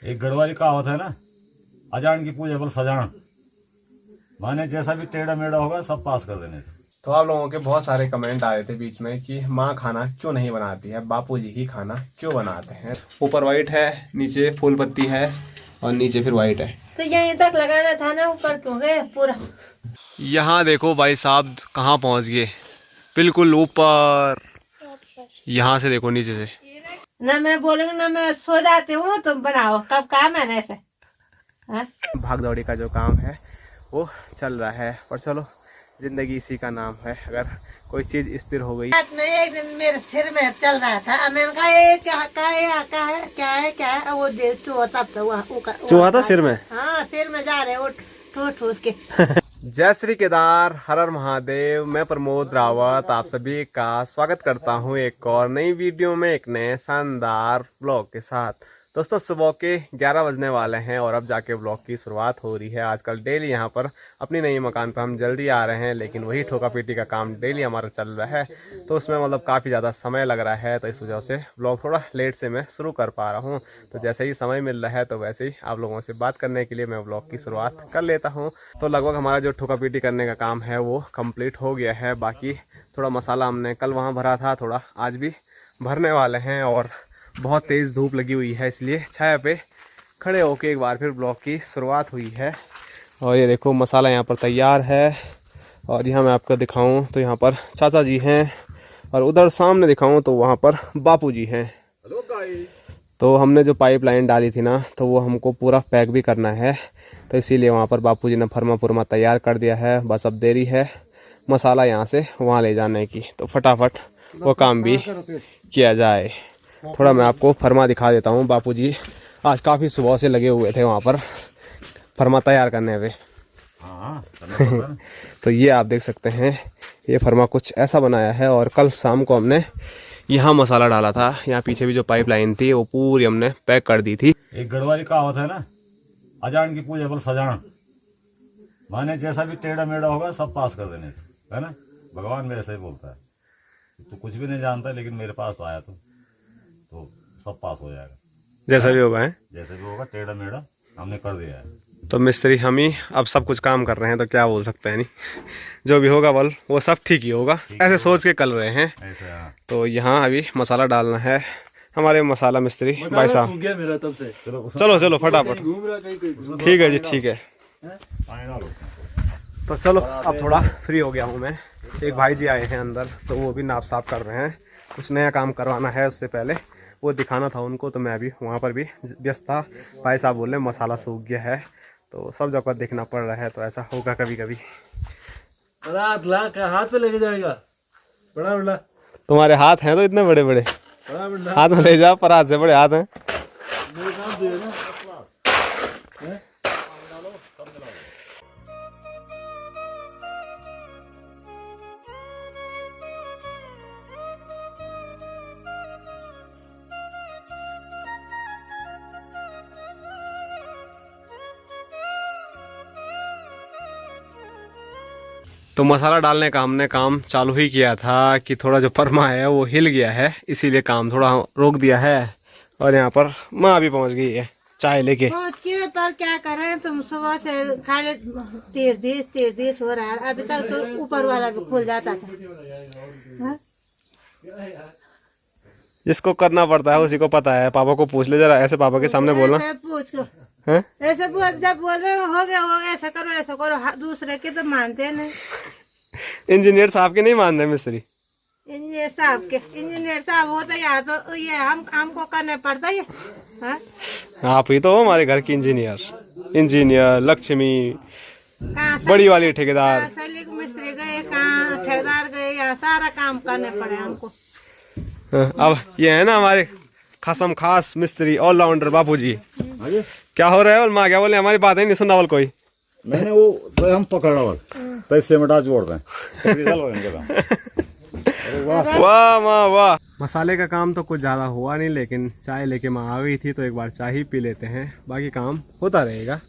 एक गढ़वाली कहावत है ना, अजान की पूजा बल सजान। माने जैसा भी टेढ़ा मेढ़ा होगा सब पास कर देने से। तो आप लोगों के बहुत सारे कमेंट आ रहे थे बीच में कि माँ खाना क्यों नहीं बनाती है, बापूजी ही खाना क्यों बनाते हैं। ऊपर वाइट है, नीचे फूल पत्ती है और नीचे फिर वाइट है। तो यहीं तक लगाना था ना, ऊपर क्यों गए पूरा। यहाँ देखो भाई साहब कहाँ पहुँच गए, बिल्कुल ऊपर। यहाँ से देखो नीचे से। ना मैं बोलूंगी ना मैं सो जाती हूँ, तुम बनाओ। कब कहा मैंने ऐसे भाग दौड़ी का जो काम है वो चल रहा है, और चलो जिंदगी इसी का नाम है। अगर कोई चीज स्थिर हो गई। रात में एक दिन मेरे सिर में चल रहा था, मैंने कहा ये क्या है वो देख चूहा था सिर में। हाँ सिर में जा रहे वो ठूस के। जय श्री केदार, हर हर महादेव। मैं प्रमोद रावत आप सभी का स्वागत करता हूं एक और नई वीडियो में, एक नए शानदार ब्लॉग के साथ। दोस्तों सुबह के 11 बजने वाले हैं और अब जाके ब्लॉग की शुरुआत हो रही है। आजकल डेली यहां पर अपनी नई मकान पर हम जल्दी आ रहे हैं, लेकिन वही ठोका पीटी का काम डेली हमारा चल रहा है, तो उसमें मतलब काफ़ी ज़्यादा समय लग रहा है। तो इस वजह से ब्लॉग थोड़ा लेट से मैं शुरू कर पा रहा हूं। तो जैसे ही समय मिल रहा है तो वैसे ही आप लोगों से बात करने के लिए मैं ब्लॉग की शुरुआत कर लेता हूँ। तो लगभग हमारा जो ठोका पीटी करने का काम है वो कंप्लीट हो गया है। बाकी थोड़ा मसाला हमने कल वहाँ भरा था, थोड़ा आज भी भरने वाले हैं। और बहुत तेज़ धूप लगी हुई है, इसलिए छाया पे खड़े होके एक बार फिर ब्लॉग की शुरुआत हुई है। और ये देखो मसाला यहाँ पर तैयार है। और यहाँ मैं आपको दिखाऊं तो यहाँ पर चाचा जी हैं, और उधर सामने दिखाऊं तो वहाँ पर बापू जी हैं। तो हमने जो पाइपलाइन डाली थी ना, तो वो हमको पूरा पैक भी करना है, तो इसीलिए वहाँ पर बापू जी ने फर्मा पुरमा तैयार कर दिया है। बस अब देरी है मसाला यहाँ से वहाँ ले जाने की, तो फटाफट वो काम भी किया जाए। थोड़ा मैं आपको फर्मा दिखा देता हूँ। बापूजी आज काफ़ी सुबह से लगे हुए थे वहाँ पर फर्मा तैयार करने पे। तो ये आप देख सकते हैं, ये फर्मा कुछ ऐसा बनाया है। और कल शाम को हमने यहाँ मसाला डाला था, यहाँ पीछे भी जो पाइपलाइन थी वो पूरी हमने पैक कर दी थी। एक गढ़वाली कहावत है ना, अजान की पूजा बल सजान। माने जैसा भी टेढ़ा मेढ़ा होगा सब पास कर देने से, है ना। भगवान मेरे से ही बोलता है, तू कुछ भी नहीं जानता लेकिन मेरे पास तो आया तो सब पास हो जाएगा। जैसा भी होगा है, जैसे भी होगा टेढ़ा मेढ़ा हमने कर दिया है। तो मिस्त्री हम ही अब सब कुछ काम कर रहे हैं, तो क्या बोल सकते हैं। नहीं, जो भी होगा बल वो सब ठीक ही होगा, ऐसे सोच के कर रहे हैं ऐसे। हाँ। तो यहाँ अभी मसाला डालना है। हमारे मसाला मिस्त्री भाई साहब, मेरा तब से चलो चलो फटाफट। ठीक है जी, ठीक है। पानी डालो। तो चलो अब थोड़ा फ्री हो गया हूँ मैं। एक भाई जी आए हैं अंदर, तो वो भी नाप साफ कर रहे हैं। कुछ नया काम करवाना है, उससे पहले वो दिखाना था उनको, तो मैं अभी वहाँ पर भी व्यस्त था। भाई साहब बोले मसाला सूख गया है, तो सब जगह देखना पड़ रहा है, तो ऐसा होगा कभी कभी। हाथ पे लेके जाएगा बड़ा बड़ा। तुम्हारे हाथ हैं तो इतने बड़े बड़े, हाथ में ले जाओ, पर हाथ से बड़े हाथ हैं। तो मसाला डालने का हमने काम चालू ही किया था कि थोड़ा जो फरमा है वो हिल गया है, इसीलिए काम थोड़ा रोक दिया है। और यहाँ पर माँ भी पहुँच गई है चाय लेके। पर क्या करें, तुम सुबह से खाली तीर हो रहा है। अभी तक तो ऊपर वाला भी खुल जाता था। जिसको करना पड़ता है उसी को पता है। पापा को पूछ ले जरा, ऐसे पापा के सामने बोलना। पूछ लो है? ऐसे बोल, जब बोल रहे हो गया ऐसा करो, दूसरे के तो मानते नहीं। इंजीनियर साहब के नहीं मान रहे मिस्त्री। इंजीनियर साहब होता या तो ये हमको करने पड़ता है। आप ही तो हो हमारे घर की इंजीनियर लक्ष्मी, बड़ी वाली ठेकेदार। मिस्त्री गए कहाँ, ठेकेदार गए, या सारा काम करने पड़े हमको। अब ये है ना हमारे खासम खास मिस्त्री ऑलराउंडर बापूजी। क्या हो रहा है? और माँ क्या बोले, हमारी बात है नहीं सुनना वाल कोई। मैंने वो तो हम पकड़ रहा पैसे में जोड़ दें। वाह वाह वाह। मसाले का काम तो कुछ ज़्यादा हुआ नहीं, लेकिन चाय लेके माँ आ गई थी, तो एक बार चाय ही पी लेते हैं, बाकी काम होता रहेगा,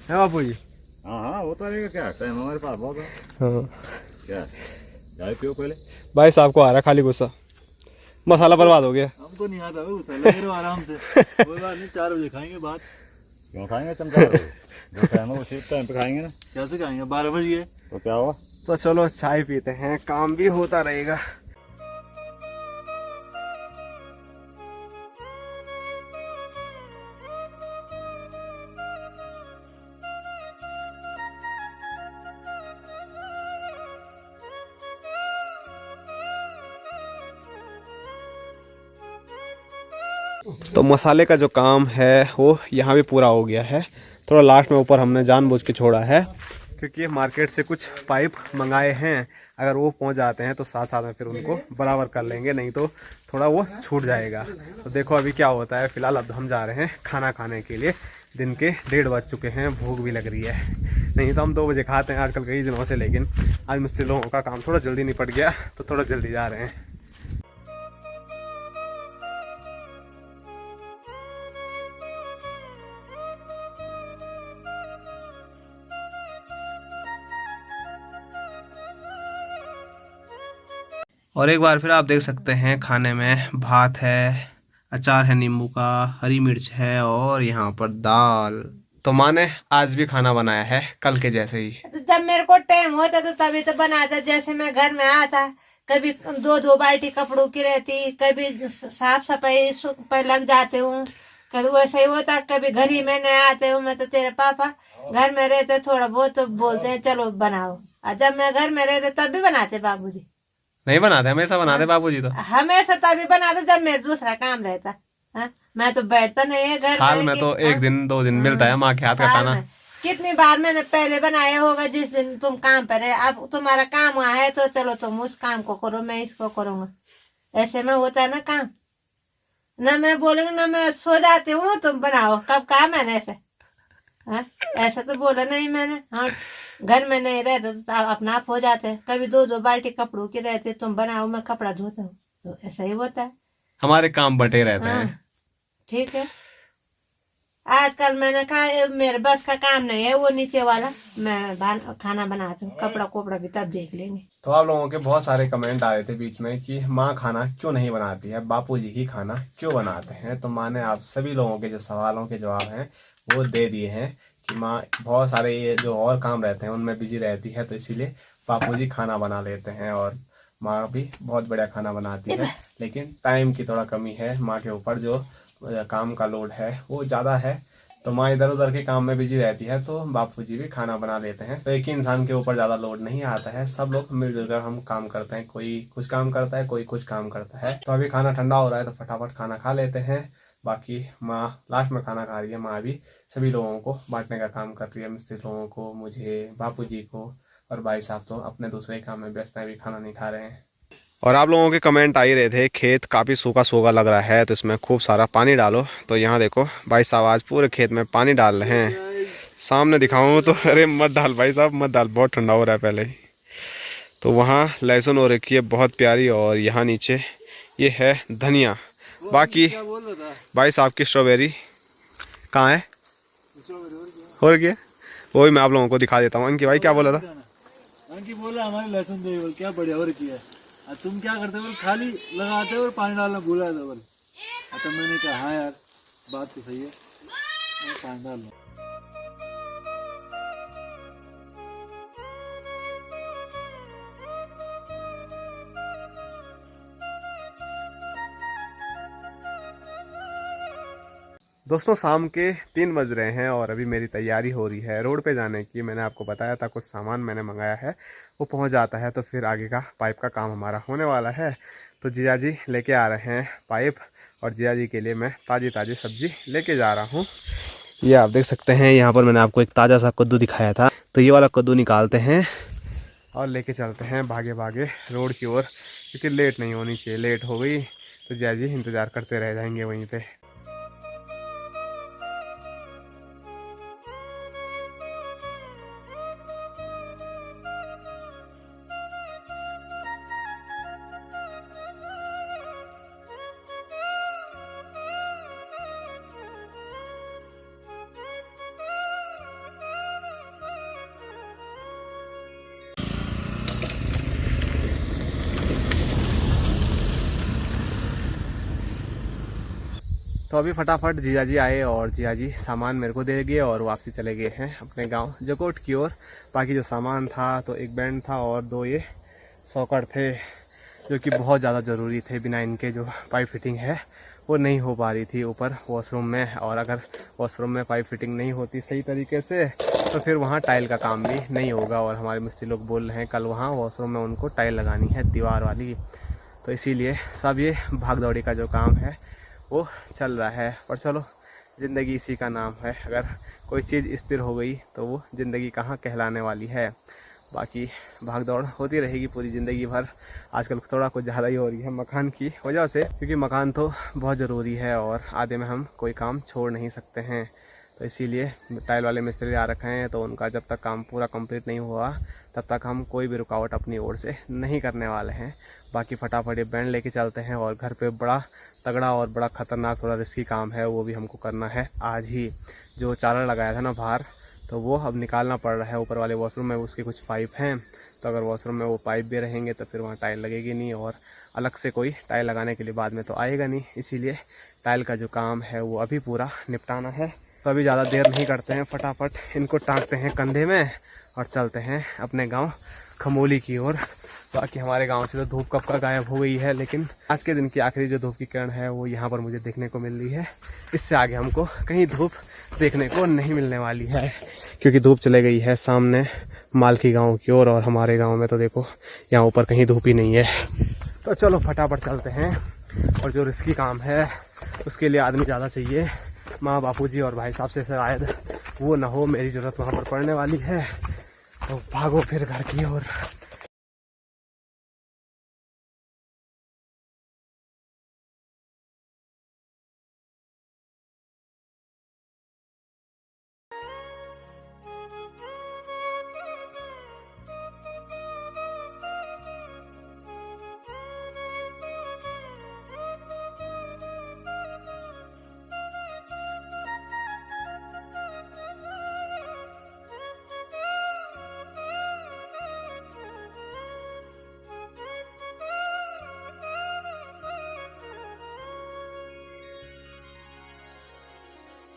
है बापू जी? हाँ होता रहेगा। क्या टाइम हमारे पास बहुत है। हाँ क्या चाय पियो पहले। भाई साहब को आ रहा खाली गुस्सा। मसाला बर्बाद हो गया। हमको नहीं आता गुस्सा लगे रहो आराम से, कोई बात नहीं, 4 बजे खाएंगे बात। क्यों खाएंगे चमचा भर के? जो टाइम है उसी टाइम पे खाएंगे ना। कैसे खाएंगे, 12 बज गए। तो क्या हुआ? तो चलो चाय पीते हैं, काम भी होता रहेगा। तो मसाले का जो काम है वो यहाँ भी पूरा हो गया है। थोड़ा लास्ट में ऊपर हमने जानबूझ के छोड़ा है क्योंकि मार्केट से कुछ पाइप मंगाए हैं, अगर वो पहुँच जाते हैं तो साथ साथ में फिर उनको बराबर कर लेंगे, नहीं तो थोड़ा वो छूट जाएगा। तो देखो अभी क्या होता है। फ़िलहाल अब हम जा रहे हैं खाना खाने के लिए। दिन के 1:30 बज चुके हैं, भूख भी लग रही है। नहीं तो हम 2 बजे खाते हैं आजकल कई दिनों से, लेकिन आज मिस्त्री लोगों का काम थोड़ा जल्दी निपट गया तो थोड़ा जल्दी जा रहे हैं। और एक बार फिर आप देख सकते हैं खाने में भात है, अचार है नींबू का, हरी मिर्च है और यहाँ पर दाल। तो माँ ने आज भी खाना बनाया है कल के जैसे ही। तो जब मेरे को टाइम होता तो तभी तो बनाता। जैसे मैं घर में आता, कभी 2-2 बाल्टी कपड़ों की रहती, कभी साफ सफाई पर लग जाते हूँ, कभी वैसे ही होता। कभी घर ही में नहीं आते हूँ मैं, तो तेरे पापा घर में रहते थोड़ा बहुत तो बोलते हैं चलो बनाओ। और जब मैं घर में रहते तब भी बनाते बाबूजी। नहीं बनाते, हमेशा बनाते बाबूजी। तो हमेशा तभी बनाते जब मेरा दूसरा काम रहता। हाँ? मैं तो बैठता नहीं है घर साल में तो 1 दिन 2 दिन मिलता है माँ के हाथ का खाना। कितनी बार मैंने पहले बनाया होगा जिस दिन तुम काम पर है। अब तुम्हारा काम वहाँ है तो चलो तुम उस काम को करो, मैं इसको करूँगा। ऐसे में होता है ना काम। ना मैं बोलूँगी ना मैं सो जाती हूँ तुम बनाओ, कब कहा मैंने ऐसे? हाँ? ऐसा तो बोला नहीं मैंने। हाँ, घर में नहीं रहते तो अपना आप हो जाते। कभी 2-2 बाल्टी कपड़ों की रहते, तुम बनाओ मैं कपड़ा धोता हूँ। तो ऐसा ही होता है, हमारे काम बटे रहते हाँ, हैं। ठीक है। आजकल मैंने कहा मेरे बस का काम नहीं है वो नीचे वाला, मैं खाना बनाती हूँ, कपड़ा कोपड़ा भी तब देख लेंगे। तो आप लोगों के बहुत सारे कमेंट आ रहे थे बीच में कि माँ खाना क्यों नहीं बनाती है, बापूजी ही खाना क्यों बनाते हैं। तो माँ ने आप सभी लोगों के जो सवालों के जवाब हैं वो दे दिए हैं कि माँ बहुत सारे ये जो और काम रहते हैं उनमें बिजी रहती है, तो इसीलिए बापूजी खाना बना लेते हैं। और माँ भी बहुत बढ़िया खाना बनाती है, लेकिन टाइम की थोड़ा कमी है माँ के ऊपर, जो काम का लोड है वो ज़्यादा है। तो माँ इधर उधर के काम में बिजी रहती है, तो बापूजी भी खाना बना लेते हैं। तो एक ही इंसान के ऊपर ज़्यादा लोड नहीं आता है, सब लोग मिलजुल कर हम काम करते हैं। कोई कुछ काम करता है, कोई कुछ काम करता है। तो अभी खाना ठंडा हो रहा है तो फटाफट खाना खा लेते हैं। बाकी माँ लास्ट में खाना खा रही है। माँ भी सभी लोगों को बांटने का काम कर रही है, मिस्त्री लोगों को, मुझे, बापूजी को। और भाई साहब तो अपने दूसरे काम में व्यस्त हैं, अभी खाना नहीं खा रहे हैं। और आप लोगों के कमेंट आ ही रहे थे खेत काफ़ी सूखा सूखा लग रहा है तो इसमें खूब सारा पानी डालो। तो यहाँ देखो भाई साहब आज पूरे खेत में पानी डाल रहे हैं। सामने दिखाऊँ तो अरे मत डाल भाई साहब मत डाल, बहुत ठंडा हो रहा है पहले ही। तो वहाँ लहसुन हो रखी है बहुत प्यारी, और यहाँ नीचे ये है धनिया। बाकी भाई साहब की स्ट्रॉबेरी कहाँ है हो रखी है, वही मैं आप लोगों को दिखा देता हूँ। अंकी भाई क्या बोला था? अंकी बोला हमारे लहसुन दे क्या बढ़िया हो रखी है, तुम क्या करते हो खाली लगाते हो और पानी डालना भूला है बोल। तो मैंने कहा हाँ यार बात तो सही है, पानी डाल लो। दोस्तों शाम के 3 बज रहे हैं और अभी मेरी तैयारी हो रही है रोड पे जाने की। मैंने आपको बताया था कुछ सामान मैंने मंगाया है, वो पहुंच जाता है तो फिर आगे का पाइप का काम हमारा होने वाला है। तो जिया जी लेके आ रहे हैं पाइप, और जिया जी के लिए मैं ताज़ी ताज़ी सब्ज़ी लेके जा रहा हूँ। ये आप देख सकते हैं, यहाँ पर मैंने आपको एक ताज़ा सा कद्दू दिखाया था, तो ये वाला कद्दू निकालते हैं और लेके चलते हैं भागे भागे रोड की ओर, क्योंकि लेट नहीं होनी चाहिए। लेट हो गई तो जिया जी इंतज़ार करते रह जाएंगे वहीं पर। तो अभी फटाफट जीजा जी आए और जीजा जी सामान मेरे को दे गए और वापसी चले गए हैं अपने गांव जकोट की ओर। बाकी जो सामान था तो एक बैंड था और 2 ये सॉकर थे जो कि बहुत ज़्यादा ज़रूरी थे। बिना इनके जो पाइप फिटिंग है वो नहीं हो पा रही थी ऊपर वॉशरूम में, और अगर वॉशरूम में पाइप फिटिंग नहीं होती सही तरीके से तो फिर वहाँ टाइल का काम भी नहीं होगा। और हमारे मिस्त्री लोग बोल रहे हैं कल वहाँ वॉशरूम में उनको टाइल लगानी है दीवार वाली, तो इसीलिए सब ये भाग दौड़ी का जो काम है वो चल रहा है। पर चलो ज़िंदगी इसी का नाम है, अगर कोई चीज़ स्थिर हो गई तो वो ज़िंदगी कहाँ कहलाने वाली है। बाकी भाग दौड़ होती रहेगी पूरी ज़िंदगी भर। आजकल थोड़ा कुछ ज़्यादा ही हो रही है मकान की वजह से, क्योंकि मकान तो बहुत ज़रूरी है और आधे में हम कोई काम छोड़ नहीं सकते हैं। तो इसीलिए टाइल वाले मिस्त्री आ रखे हैं, तो उनका जब तक काम पूरा कंप्लीट नहीं हुआ तब तक हम कोई भी रुकावट अपनी ओर से नहीं करने वाले हैं। बाकी फटाफट ये बैंड लेके चलते हैं और घर पे बड़ा तगड़ा और बड़ा ख़तरनाक थोड़ा रिस्की काम है वो भी हमको करना है आज ही। जो चालर लगाया था ना बाहर, तो वो अब निकालना पड़ रहा है। ऊपर वाले वॉशरूम में उसके कुछ पाइप हैं, तो अगर वॉशरूम में वो पाइप भी रहेंगे तो फिर वहाँ टाइल लगेगी नहीं, और अलग से कोई टाइल लगाने के लिए बाद में तो आएगा नहीं। इसीलिए टाइल का जो काम है वो अभी पूरा निपटाना है। तो अभी ज़्यादा देर नहीं करते हैं, फटाफट इनको टांगते हैं कंधे में और चलते हैं अपने गांव खमोली की ओर। बाकी हमारे गांव से तो धूप कब का गायब हो गई है, लेकिन आज के दिन की आखिरी जो धूप की किरण है वो यहाँ पर मुझे देखने को मिल रही है। इससे आगे हमको कहीं धूप देखने को नहीं मिलने वाली है, क्योंकि धूप चले गई है सामने मालकी गांव की ओर, और हमारे गांव में तो देखो यहाँ ऊपर कहीं धूप ही नहीं है। तो चलो फटाफट चलते हैं। और जो रिस्की काम है उसके लिए आदमी ज़्यादा चाहिए, माँ बापूजी और भाई साहब से शायद वो ना हो, मेरी ज़रूरत वहाँ पर पड़ने वाली है। तो भागो फिर घर की ओर।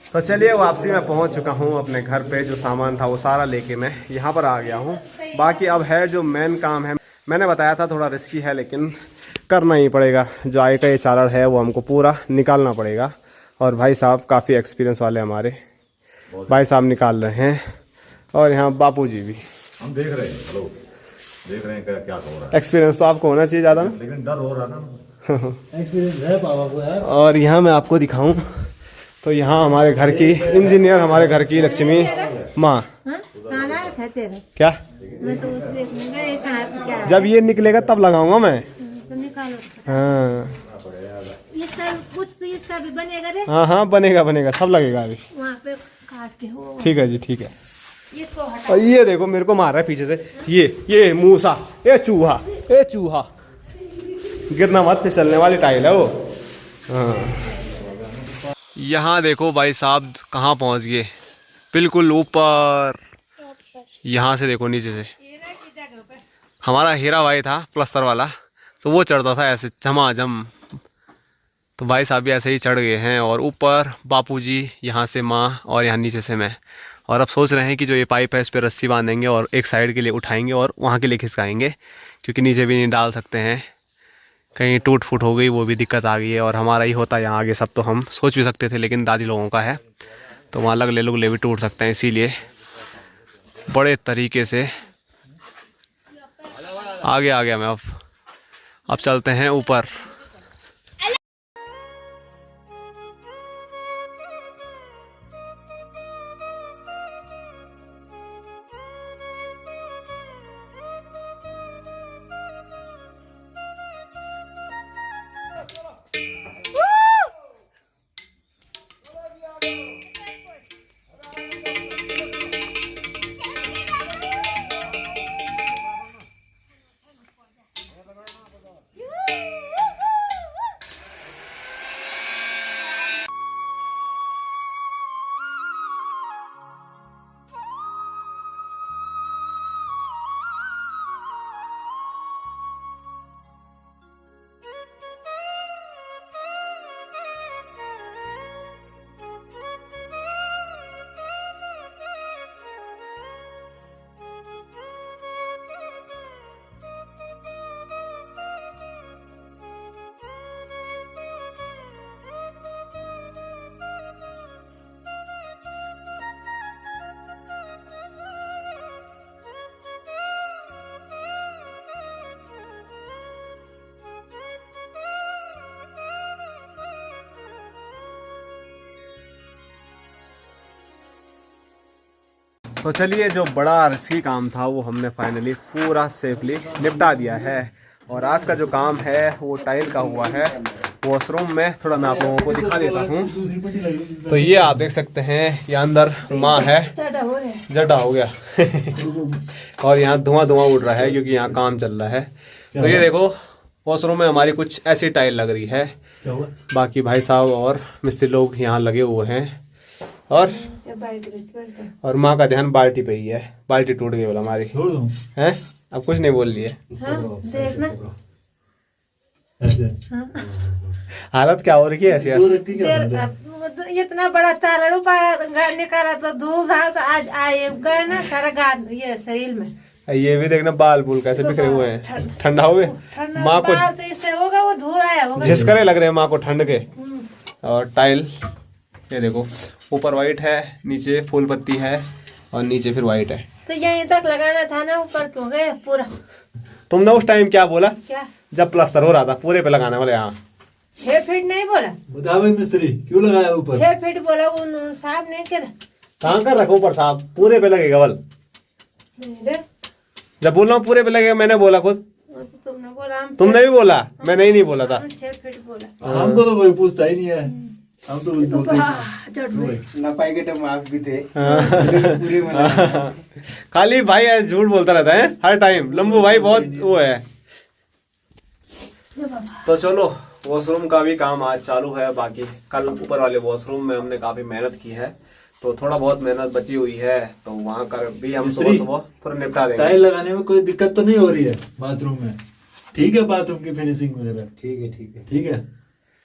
तो चलिए वापसी में पहुंच चुका हूं अपने घर पे। जो सामान था वो सारा लेके मैं यहाँ पर आ गया हूं। बाकी अब है जो मेन काम है, मैंने बताया था थोड़ा रिस्की है लेकिन करना ही पड़ेगा। जो आगे का ये चालर है वो हमको पूरा निकालना पड़ेगा, और भाई साहब काफ़ी एक्सपीरियंस वाले हमारे भाई साहब निकाल रहे हैं, और यहाँ बापूजी भी हम देख रहे हैं। हेलो, देख रहे हैं क्या हो रहा है। एक्सपीरियंस तो आपको होना चाहिए ज़्यादा ना, लेकिन डर हो रहा है ना। एक्सपीरियंस है पापा को यार। और यहाँ मैं आपको दिखाऊं तो यहाँ हमारे घर की इंजीनियर, हमारे घर की लक्ष्मी माँ, क्या जब ये निकलेगा तब लगाऊंगा मैं। हाँ हाँ हाँ, बनेगा बनेगा, सब लगेगा अभी। ठीक है जी, ठीक है। और ये देखो मेरे को मार रहा है पीछे से, ये मूसा, ये चूहा, ये चूहा। गिरना मत, फिसलने वाली टाइल है वो। हाँ, यहाँ देखो भाई साहब कहाँ पहुँच गए, बिल्कुल ऊपर। यहाँ से देखो नीचे से हमारा हीरा भाई था प्लस्तर वाला, तो वो चढ़ता था ऐसे झमाझम। तो भाई साहब भी ऐसे ही चढ़ गए हैं, और ऊपर बापूजी, यहाँ से माँ, और यहाँ नीचे से मैं। और अब सोच रहे हैं कि जो ये पाइप है इस पर रस्सी बांधेंगे और एक साइड के लिए उठाएंगे और वहाँ के लिए खिसकाएंगे, क्योंकि नीचे भी नहीं डाल सकते हैं, कहीं टूट फूट हो गई वो भी दिक्कत आ गई है। और हमारा ही होता है यहाँ आगे सब, तो हम सोच भी सकते थे, लेकिन दादी लोगों का है तो वहाँ लगले भी टूट सकते हैं। इसीलिए बड़े तरीके से आगे आ गया मैं। अब चलते हैं ऊपर। तो चलिए, जो बड़ा रिस्की काम था वो हमने फाइनली पूरा सेफली निपटा दिया है। और आज का जो काम है वो टाइल का हुआ है वॉशरूम में। थोड़ा मैं आप लोगों को दिखा देता हूँ। तो ये आप देख सकते हैं, ये अंदर माँ है, जटा हो गया और यहाँ धुआं उड़ रहा है क्योंकि यहाँ काम चल रहा है। तो ये देखो, वॉशरूम में हमारी कुछ ऐसी टाइल लग रही है। बाकी भाई साहब और मिस्त्री लोग यहाँ लगे हुए हैं। और माँ का ध्यान बाल्टी पे ही है। बाल्टी टूट गई बोला हमारी है। अब कुछ नहीं बोल रही है। हालत क्या हो रही है ऐसी? इतना बड़ा चालू निकाला तो धूल था, तो आज आए गए ना सारा गाद ये शरीर में। ये भी देखना, बाल बूल कैसे बिखरे हुए हैं। ठंडा हुए माँ को, तो इससे होगा वो धूल आया होगा, झिसकरे लग रहे हैं माँ को ठंड के। और टाइल ये देखो, ऊपर वाइट है, नीचे फूल पत्ती है और नीचे फिर वाइट है। तो यहीं तक लगाना था ना, ऊपर क्यों गए पूरा? तुमने उस टाइम क्या बोला? क्या जब प्लास्टर हो रहा था पूरे पे लगाने वाले? यहाँ 6 फीट नहीं बोला, बता भाई मिस्त्री क्यों लगाया ऊपर? 6 फीट बोला, उन साहब नहीं करा। कहाँ कर रखो ऊपर साहब? पूरे पे लगेगा बल। जब बोल रहा हूँ पूरे पे लगेगा, मैंने बोला खुद। तुमने बोला, तुमने भी बोला, मैंने ही नहीं बोला था। 6 फीट बोला। हमको तो कोई पूछता ही नहीं है, हम तो बोलते भी थे। खाली भाई झूठ बोलता रहता है हर टाइम। लंबू भाई बहुत वो है। तो चलो, वॉशरूम का भी काम आज चालू है। बाकी कल ऊपर वाले वॉशरूम में हमने काफी मेहनत की है, तो थोड़ा बहुत मेहनत बची हुई है, तो वहाँ कर भी हम सुबह पूरा निपटा देंगे। टाइल लगाने में कोई दिक्कत तो नहीं हो रही है बाथरूम में? ठीक है, बाथरूम की फिनिशिंग वगैरह ठीक है।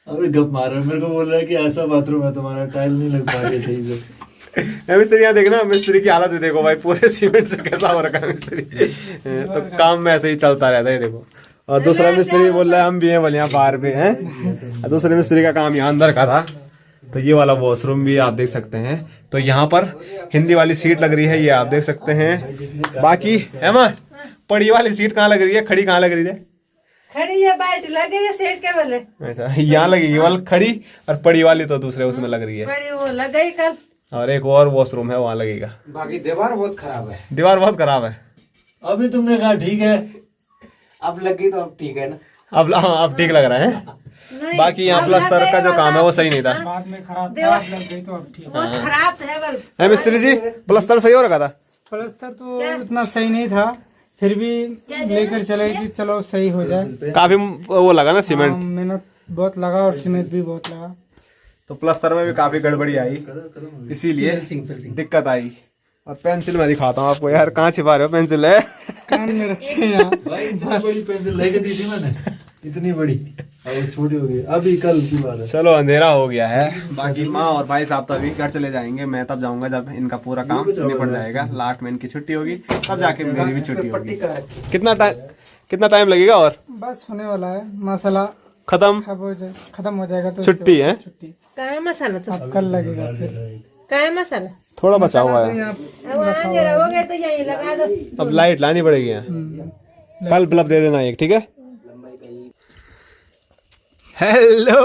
अबे गप मार रहा है, मेरे को बोल रहा है कि ऐसा बाथरूम है तुम्हारा, टाइल नहीं लग पा रही सही से। मिस्त्री यहाँ देखना, मिस्त्री की हालत भी देखो भाई, पूरे सीमेंट से कैसा हो रखा है मिस्त्री। तो काम में ऐसे ही चलता रहता है, देखो। और दूसरा मिस्त्री बोल रहा है हम भी हैं बोले यहाँ बाहर पे हैं। दूसरे मिस्त्री का काम यहाँ अंदर का था। तो ये वाला वॉशरूम भी आप देख सकते हैं। तो यहाँ पर हिंदी वाली सीट लग रही है, ये आप देख सकते हैं। बाकी है माँ, पड़ी वाली सीट कहाँ लग रही है? खड़ी कहाँ लग रही है? खड़ी है, बाल्टी लगी है सेट के बोले। ऐसा यहाँ लगेगी वाल खड़ी, और पड़ी वाली तो दूसरे उसमें लग रही है। बड़ी वो लग गई कल। और एक और वॉशरूम है, वहाँ लगेगा। बाकी दीवार बहुत खराब है। दीवार बहुत खराब है। अभी तुमने कहा ठीक है, अब लगी तो अब ठीक है ना। अब ठीक लग रहा है। बाकी यहाँ प्लास्टर का जो काम है वो सही नहीं था। बाद में खराब लग गई तो अब ठीक वो खराब है बल। है मिस्त्री जी, प्लास्टर सही हो रखा था? प्लास्टर तो इतना सही नहीं था, फिर भी लेकर चले कि चलो सही हो जाए। काफी वो लगा ना सीमेंट, मेहनत बहुत लगा और सीमेंट भी बहुत लगा। तो प्लास्टर में भी काफी गड़बड़ी आई, इसीलिए दिक्कत आई। और पेंसिल मैं दिखाता हूँ आपको यार, कहाँ छिपा रहे हो? पेंसिल है कान में रखे यार। भाई इतनी बड़ी पेंसिल लेके दी थी मैंने, इतनी बड़ी, अब छोटी हो गई। अभी कल की बात है। चलो अंधेरा हो गया है। बाकी माँ और भाई साहब तो अभी घर चले जाएंगे। मैं तब जाऊंगा जब इनका पूरा काम निपट जाएगा। लास्ट में इनकी छुट्टी होगी, तब जाके मेरी भी छुट्टी होगी। कितना टाइम लगेगा? और बस होने वाला है, मसाला खत्म हो जाएगा तो छुट्टी है। छुट्टी क्या मसाला तो अब कल लगेगा। फिर क्या मसाला थोड़ा बचा हुआ है। अब अंधेरा हो गया तो यहीं लगा दो। अब लाइट लानी पड़ेगी यहाँ। कल बल्ब दे देना एक, ठीक है? हेलो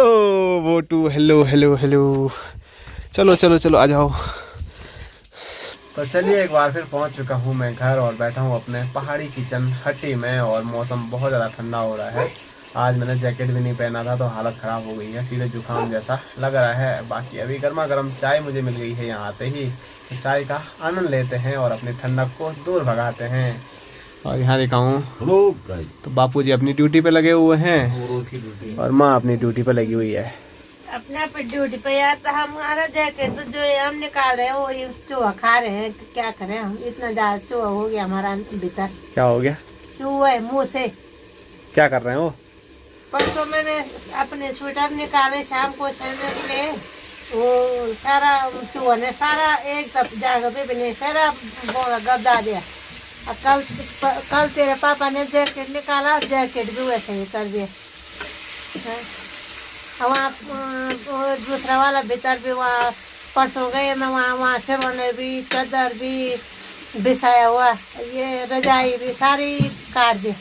वोटू, हेलो हेलो हेलो। चलो चलो चलो आ जाओ। तो चलिए, एक बार फिर पहुंच चुका हूं मैं घर और बैठा हूं अपने पहाड़ी किचन हट्टी में। और मौसम बहुत ज़्यादा ठंडा हो रहा है। आज मैंने जैकेट भी नहीं पहना था तो हालत ख़राब हो गई है, सीधे जुकाम जैसा लग रहा है। बाकी अभी गर्मा गर्म चाय मुझे मिल गई है यहाँ आते ही, तो चाय का आनंद लेते हैं और अपनी ठंडक को दूर भगाते हैं। और यहाँ दिखाऊँ तो बापूजी अपनी ड्यूटी पे लगे हुए हैं और माँ अपनी ड्यूटी पे लगी हुई है। अपना पे ड्यूटी पे यार, तो हमारा जैकेट तो जो हम निकाल रहे हैं वो ये चूहा खा रहे हैं। क्या करें हम, इतना ज्यादा चूहा हो गया हमारा भीतर। क्या हो गया? चूहा है मुँह से। क्या कर रहे हैं वो? परसों मैंने अपने स्वेटर निकाले शाम को सहने के लिए, वो सारा चूहा ने सारा एक जगह पे भी सारा गद्दा दिया। और कल तेरे पापा ने जैकेट निकाला, जैकेट भी वैसे ही कर दिया। वहाँ दूसरा वाला भीतर भी, वहाँ परसों गए मैं, वहाँ सिरवने भी, चादर भी बिछाया हुआ, ये रजाई भी सारी काट दी।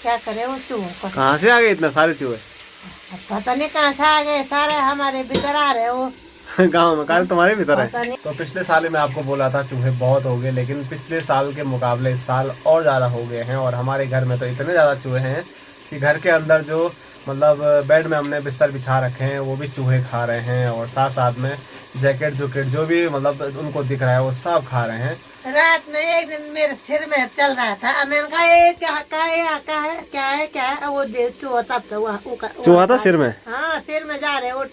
क्या करे वो चूहों को? कहाँ से आ गए इतना सारे चूहे? पता नहीं कहाँ से आ गए, सारे हमारे भीतर आ रहे वो। गांव में काल तुम्हारे भीतर पता है। नहीं। तो पिछले साल ही मैं आपको बोला था चूहे बहुत हो गए, लेकिन पिछले साल के मुकाबले इस साल और ज़्यादा हो गए हैं। और हमारे घर में तो इतने ज़्यादा चूहे हैं कि घर के अंदर जो मतलब बेड में हमने बिस्तर बिछा रखे हैं वो भी चूहे खा रहे हैं, और साथ साथ में जैकेट जूकेट जो भी मतलब उनको दिख रहा है वो सब खा रहे हैं। रात में एक दिन मेरे सिर में चल रहा था, अब मैंने कहा ये क्या है वो देख चूहा तब तो चूहा था सिर में? हाँ सिर में जा रहे वो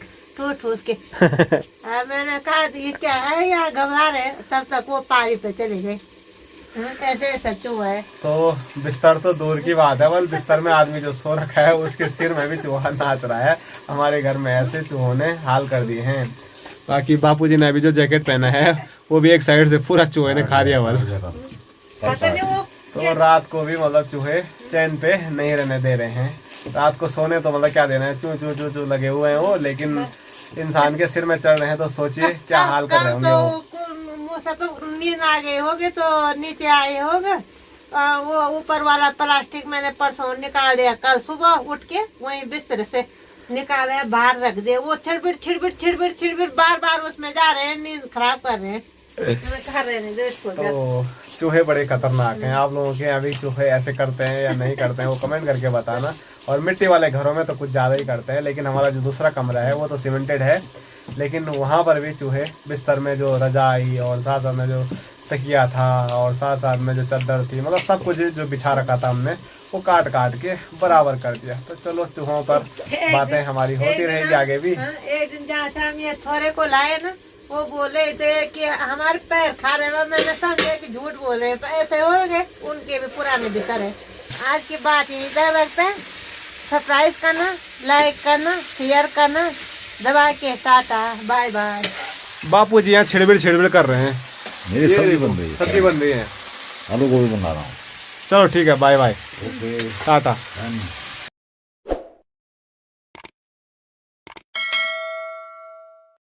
ठूस के। अब मैंने कहा ये क्या है यार, घबरा रहे, तब तक वो पारी पे चले गए। ऐसे ऐसा चूहा है। तो बिस्तर तो दूर की बात है, बल बिस्तर में आदमी जो सो रखा है उसके सिर में भी चूहा नाच रहा है। हमारे घर में ऐसे चूहों ने हाल कर दिए हैं। बाकी बापूजी ने अभी जो जैकेट पहना है वो भी एक साइड से पूरा चूहे ने खा दिया बल। पता नहीं वो तो रात को भी मतलब चूहे चैन पे नहीं रहने दे रहे हैं। रात को सोने तो मतलब क्या देना है, चू चू चू चू लगे हुए हैं वो, लेकिन इंसान के सिर में चढ़ रहे हैं तो सोचिए क्या हाल कर रहे होंगे वो। तो नींद आ गई होगी तो नीचे आए होगे। वो ऊपर वाला प्लास्टिक मैंने परसों निकाल दिया, कल सुबह उठ के वही बिस्तर से निकाले बाहर रख दिए। वो छिड़बिड़ बार बार उसमें जा रहे हैं, नींद खराब कर रहे हैं। कर रहे हैं इसको। तो चूहे बड़े खतरनाक हैं। आप लोगों के अभी चूहे ऐसे करते हैं या नहीं करते हैं वो कमेंट करके बताना। और मिट्टी वाले घरों में तो कुछ ज़्यादा ही करते हैं, लेकिन हमारा जो दूसरा कमरा है वो तो सीमेंटेड है, लेकिन वहाँ पर भी चूहे बिस्तर में जो रजाई और साथ साथ में जो तकिया था और साथ साथ में जो चादर थी मतलब सब कुछ जो बिछा रखा था हमने वो काट काट के बराबर कर दिया। तो चलो चूहों पर बातें हमारी होती रहेगी आगे भी। एक दिन जहाँ से हम ये थोड़े को लाए ना, वो बोले थे कि हमारे पैर खा रहे हैं। मैंने समझे कि झूठ बोल रहे हैं, ऐसे हो गए। उनके भी पुराने बिस्तर है। आज की बात यहीं तक रखते हैं। सब्सक्राइब करना, लाइक करना, शेयर करना, दबा के टाटा बाय बाय। बापूजी यहाँ छिड़बिड़ कर रहे हैं। मेरी सब्जी बन रही है, सब्जी बन रही है, आलू गोभी बना रहा हूँ। चलो ठीक है, bye bye, okay tata. Done.